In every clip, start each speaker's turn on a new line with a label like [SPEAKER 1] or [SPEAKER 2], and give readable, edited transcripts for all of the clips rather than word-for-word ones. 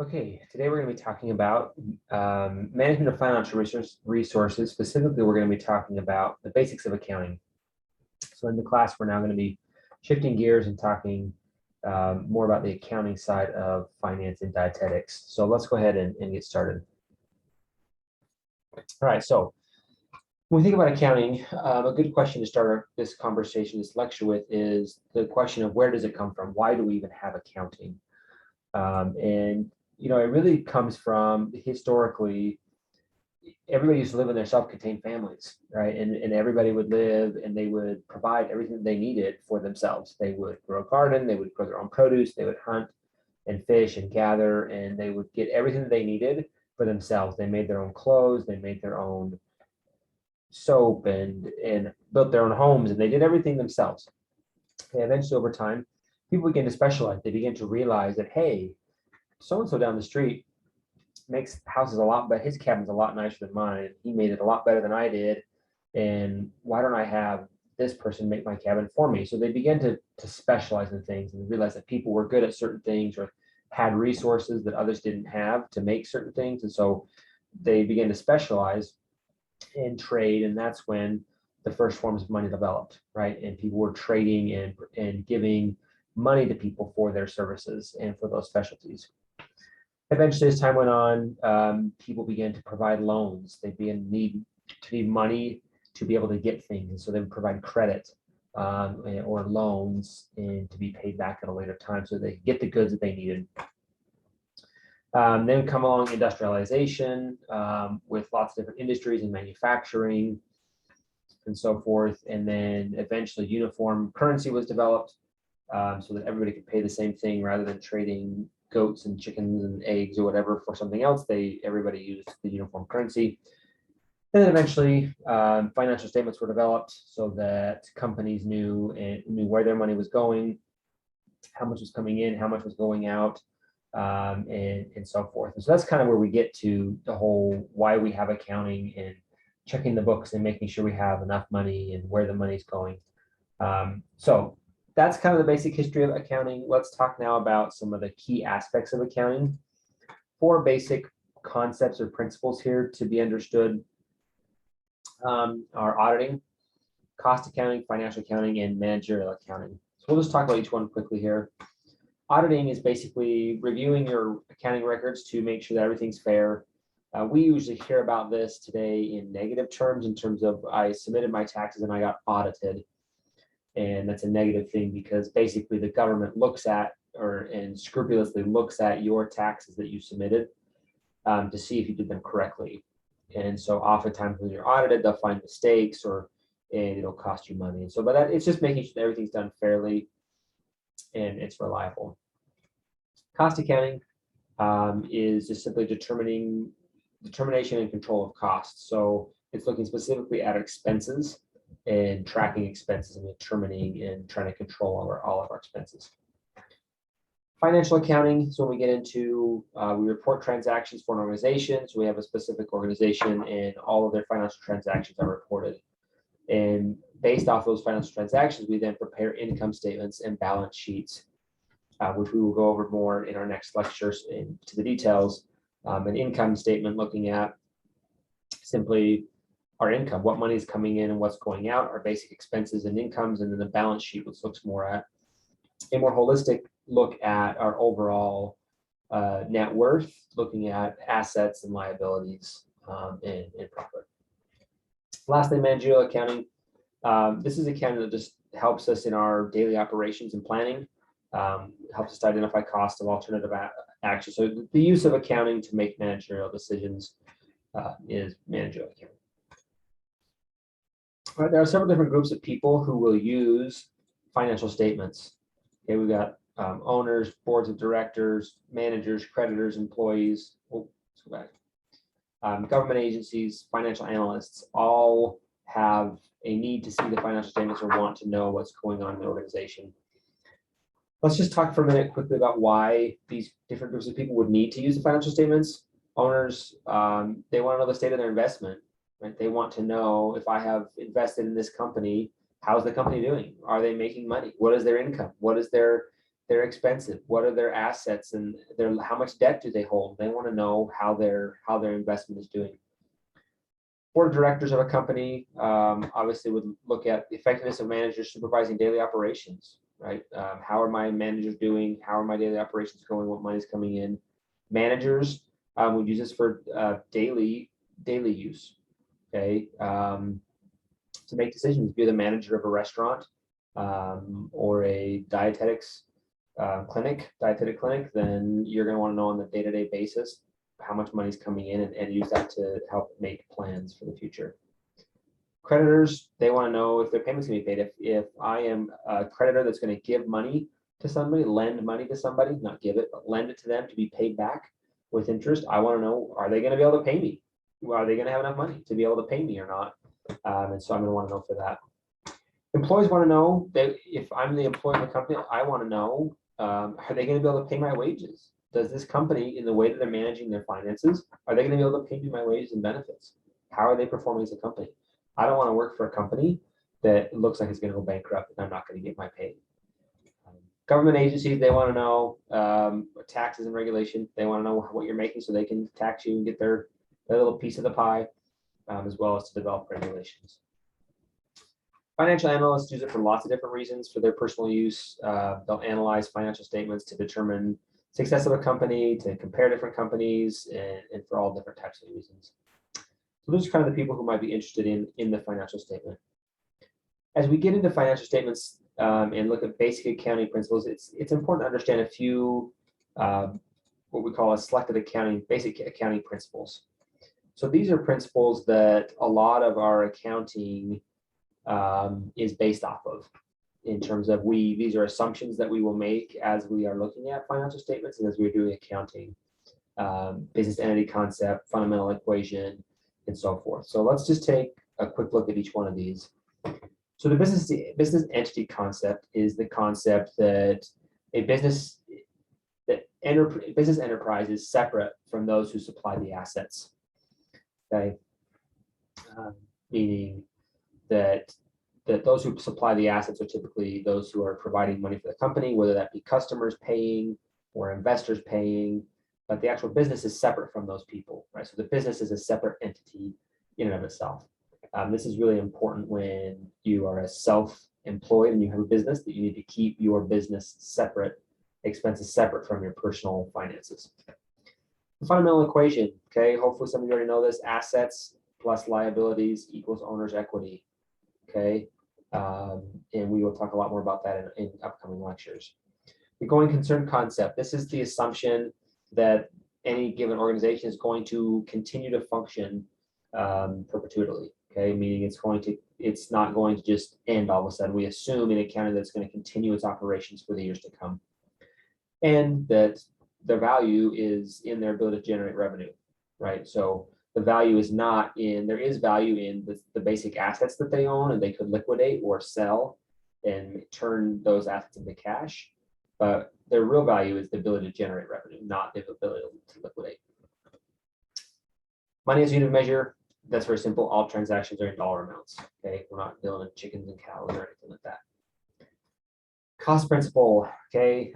[SPEAKER 1] Okay, today we're going to be talking about management of financial resources. Specifically, we're going to be talking about the basics of accounting. So in the class, we're now going to be shifting gears and talking more about the accounting side of finance and dietetics. So let's go ahead and get started. All right, so when we think about accounting, a good question to start this conversation, this lecture with is the question of where does it come from? Why do we even have accounting? It really comes from historically, everybody used to live in their self-contained families, right? And everybody would live and they would provide everything that they needed for themselves. They would grow a garden, they would grow their own produce, they would hunt and fish and gather, and they would get everything that they needed for themselves. They made their own clothes, they made their own soap and built their own homes, and they did everything themselves. And eventually over time, people began to specialize. They began to realize that, hey, so-and-so down the street makes houses a lot better. His cabin's a lot nicer than mine. He made it a lot better than I did. And why don't I have this person make my cabin for me? So they began to specialize in things and realize that people were good at certain things or had resources that others didn't have to make certain things. And so they began to specialize in trade. And that's when the first forms of money developed, right? And people were trading and giving money to people for their services and for those specialties. Eventually, as time went on, people began to provide loans. They began to need money to be able to get things. And so they would provide credit or loans and to be paid back at a later time so they could get the goods that they needed. Then come along industrialization with lots of different industries and manufacturing and so forth. And then eventually uniform currency was developed so that everybody could pay the same thing rather than trading goats and chickens and eggs or whatever for something else. Everybody used the uniform currency. And then eventually financial statements were developed so that companies knew where their money was going, how much was coming in, how much was going out, and so forth. And so that's kind of where we get to the whole why we have accounting and checking the books and making sure we have enough money and where the money's going. So that's kind of the basic history of accounting. Let's talk now about some of the key aspects of accounting. 4 basic concepts or principles here to be understood are auditing, cost accounting, financial accounting, and managerial accounting. So we'll just talk about each one quickly here. Auditing is basically reviewing your accounting records to make sure that everything's fair. We usually hear about this today in negative terms, in terms of I submitted my taxes and I got audited. And that's a negative thing because basically the government looks at and scrupulously looks at your taxes that you submitted to see if you did them correctly. And so oftentimes when you're audited, they'll find mistakes and it'll cost you money. And so, but it's just making sure that everything's done fairly and it's reliable. Cost accounting is just simply determination and control of costs. So it's looking specifically at expenses and tracking expenses and determining and trying to control all of our expenses. Financial accounting, so when we get into, we report transactions for an organization. So we have a specific organization and all of their financial transactions are reported. And based off those financial transactions, we then prepare income statements and balance sheets, which we will go over more in our next lectures into the details. An income statement looking at simply our income, what money is coming in and what's going out, our basic expenses and incomes, and then the balance sheet, which looks more at a more holistic look at our overall net worth, looking at assets and liabilities and profit. Lastly, managerial accounting. This is accounting that just helps us in our daily operations and planning, helps us to identify costs of alternative actions. So the use of accounting to make managerial decisions is managerial accounting. All right, there are several different groups of people who will use financial statements. Okay, we've got owners, boards of directors, managers, creditors, employees. Oh, let's go back. Government agencies, financial analysts, all have a need to see the financial statements or want to know what's going on in the organization. Let's just talk for a minute quickly about why these different groups of people would need to use the financial statements. Owners, they want to know the state of their investment. Right? They want to know, if I have invested in this company, how's the company doing? Are they making money? What is their income? What is their they're expensive. What are their assets and how much debt do they hold? They want to know how their investment is doing. Board of directors of a company obviously would look at the effectiveness of managers supervising daily operations, right? How are my managers doing? How are my daily operations going? What money is coming in? Managers would use this for daily use, okay? To make decisions. If you're the manager of a restaurant or a dietetic clinic, then you're going to want to know on the day-to-day basis how much money is coming in and use that to help make plans for the future. Creditors, they want to know if their payments can be paid. If I am a creditor that's going to give money to somebody, lend money to somebody, not give it, but lend it to them to be paid back with interest, I want to know, are they going to be able to pay me? Are they going to have enough money to be able to pay me or not? And so I'm going to want to know for that. Employees want to know that if I'm the employee of the company, I want to know, are they going to be able to pay my wages? Does this company, in the way that they're managing their finances, are they going to be able to pay me my wages and benefits? How are they performing as a company? I don't want to work for a company that looks like it's going to go bankrupt and I'm not going to get my pay. Government agencies, they want to know taxes and regulation. They want to know what you're making so they can tax you and get their little piece of the pie, as well as to develop regulations. Financial analysts use it for lots of different reasons for their personal use. They'll analyze financial statements to determine success of a company, to compare different companies, and for all different types of reasons. So those are kind of the people who might be interested in the financial statement. As we get into financial statements and look at basic accounting principles, it's important to understand a few what we call basic accounting principles. So these are principles that a lot of our accounting is based off of, in terms of these are assumptions that we will make as we are looking at financial statements and as we're doing accounting, business entity concept, fundamental equation, and so forth. So let's just take a quick look at each one of these. So the business entity concept is the concept that a business enterprise is separate from those who supply the assets. Okay, meaning that those who supply the assets are typically those who are providing money for the company, whether that be customers paying or investors paying, but the actual business is separate from those people, right? So the business is a separate entity in and of itself. This is really important when you are a self-employed and you have a business, that you need to keep your business separate, expenses separate from your personal finances. The fundamental equation, okay, hopefully some of you already know this: assets plus liabilities equals owner's equity. Okay, and we will talk a lot more about that in upcoming lectures. The going concern concept. This is the assumption that any given organization is going to continue to function perpetually. Okay, meaning it's not going to just end all of a sudden. We assume in accounting that it's going to continue its operations for the years to come, and that the value is in their ability to generate revenue, right? So the value is not in, there is value in the basic assets that they own and they could liquidate or sell and turn those assets into cash. But their real value is the ability to generate revenue, not the ability to liquidate. Money as a unit of measure, that's very simple. All transactions are in dollar amounts. Okay, we're not dealing with chickens and cows or anything like that. Cost principle, okay,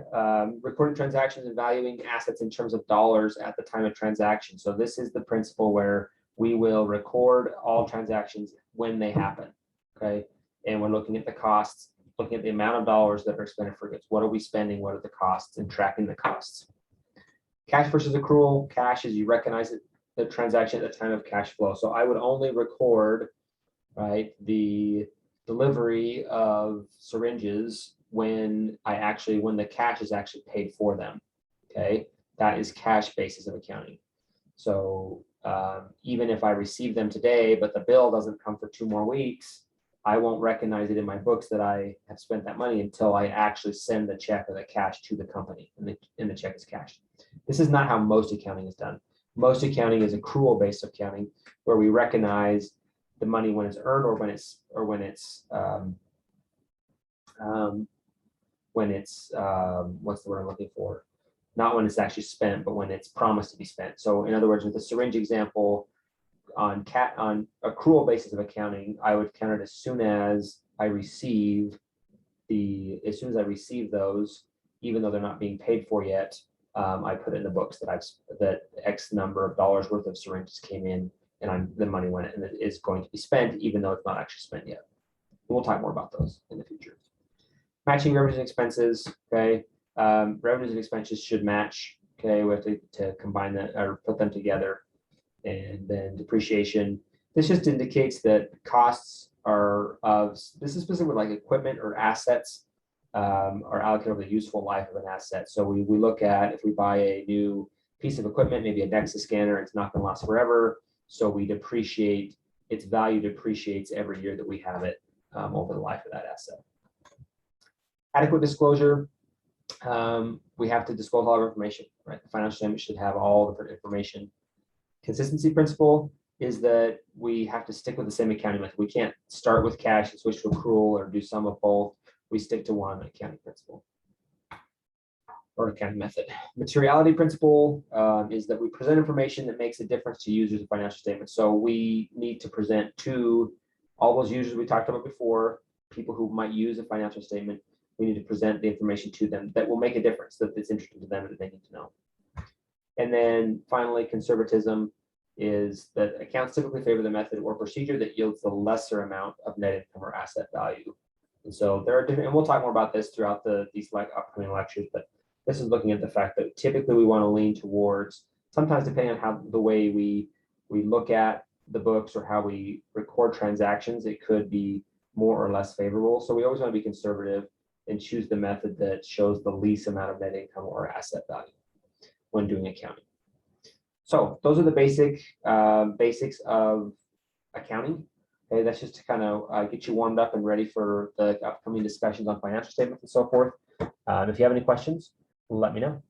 [SPEAKER 1] recording transactions and valuing assets in terms of dollars at the time of transaction. So this is the principle where we will record all transactions when they happen, okay? And we're looking at the costs, looking at the amount of dollars that are expended for goods. What are we spending? What are the costs? And tracking the costs. Cash versus accrual. Cash is you recognize it, the transaction at the time of cash flow. So I would only record, right, the delivery of syringes when the cash is actually paid for them. Okay, that is cash basis of accounting. So even if I receive them today, but the bill doesn't come for 2 more weeks, I won't recognize it in my books that I have spent that money until I actually send the check or the cash to the company, and the check is cashed. This is not how most accounting is done. Most accounting is accrual-based accounting, where we recognize the money when it's earned or when it's what's the word I'm looking for? Not when it's actually spent, but when it's promised to be spent. So in other words, with the syringe example, on accrual basis of accounting, I would count it as soon as I receive those, even though they're not being paid for yet, I put in the books that X number of dollars worth of syringes came in, and the money went and it is going to be spent, even though it's not actually spent yet. We'll talk more about those in the future. Matching revenues and expenses. Okay, revenues and expenses should match. Okay, we have to combine that or put them together. And then depreciation. This just indicates that costs this is specifically like equipment or assets are allocated over the useful life of an asset. So we look at if we buy a new piece of equipment, maybe a DEXA scanner, it's not going to last forever. So we depreciate, its value depreciates every year that we have it over the life of that asset. Adequate disclosure. We have to disclose all our information, right? The financial statement should have all the information. Consistency principle is that we have to stick with the same accounting method. We can't start with cash and switch to accrual or do some of both. We stick to one accounting principle or accounting method. Materiality principle is that we present information that makes a difference to users of financial statements. So we need to present to all those users we talked about before, people who might use a financial statement. We need to present the information to them that will make a difference, that it's interesting to them and that they need to know. And then finally, conservatism is that accounts typically favor the method or procedure that yields the lesser amount of net income or asset value. And so there are different, and we'll talk more about this throughout these upcoming lectures, but this is looking at the fact that typically we want to lean towards, sometimes depending on how the way we look at the books or how we record transactions, it could be more or less favorable. So we always want to be conservative and choose the method that shows the least amount of net income or asset value when doing accounting. So those are the basics of accounting. Okay, that's just to kind of get you warmed up and ready for the upcoming discussions on financial statements and so forth. If you have any questions, let me know.